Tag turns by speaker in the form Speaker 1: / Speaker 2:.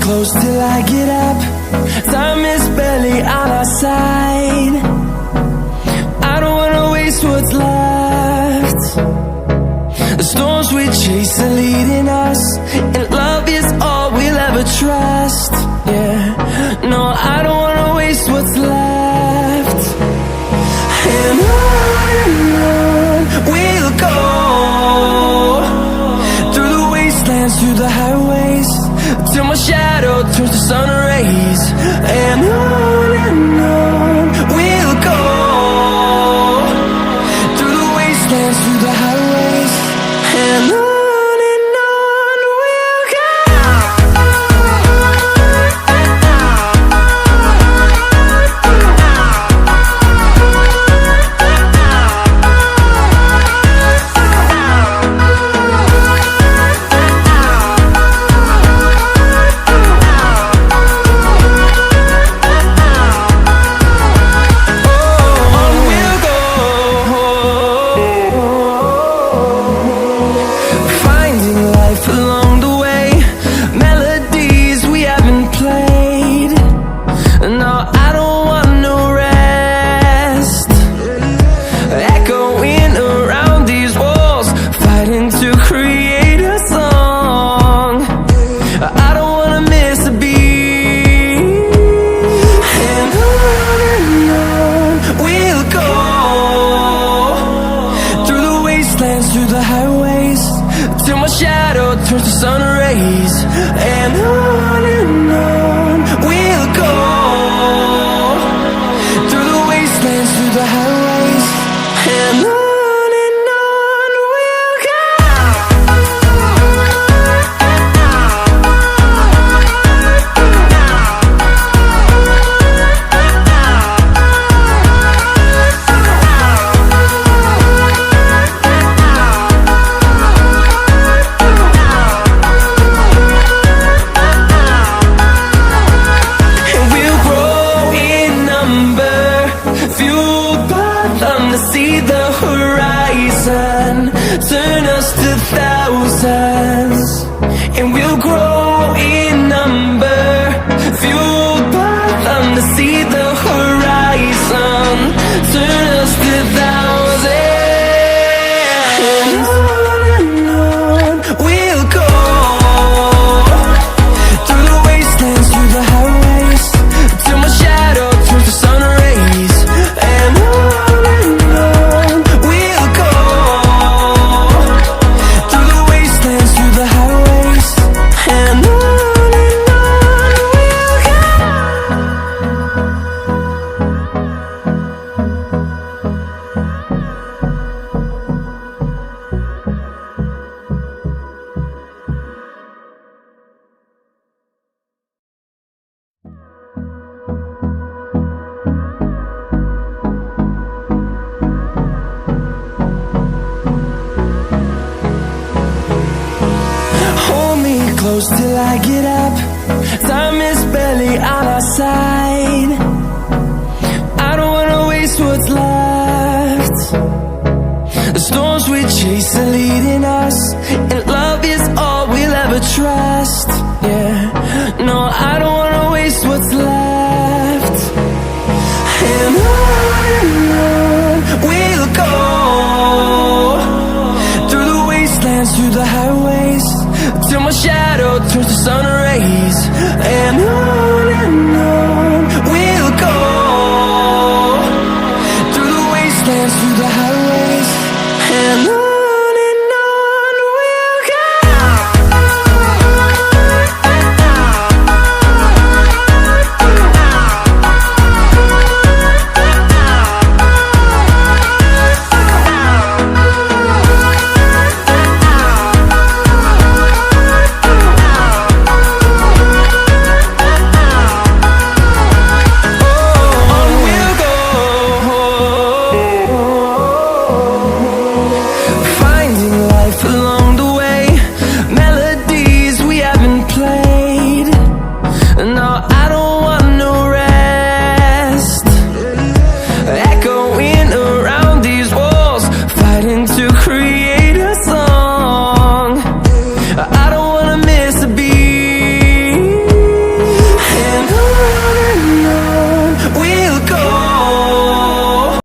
Speaker 1: close till I get up. Time is barely on our side. I don't wanna waste what's left. The storms we chase are leading us, and love is all we'll ever trust. Yeah, no, I don't wanna waste what's left. And on we'll go, through the wastelands, through the highways, till my shadow turns to sun rays. And on we'll go, through the wastelands, through the highways, and on we'll go. Through the highways, till my shadow turns to sun rays. And on we'll go, through the wastelands, through the highways, and on we'll go. See the horizon, turn us to thousands, and we'll grow in number, fueled by them to see the horizon, turn us to thousands. And on we'll go, through the wastelands, through the highways, till my shadow turns to sun rays. And close till I get up. Time is barely on our side. I don't wanna waste what's left. The storms we chase are leading us, and love is all we'll ever trust. Yeah, no, I don't wanna waste what's left. And on we'll go, through the wastelands, through the highways, till my shadow turns to sun rays.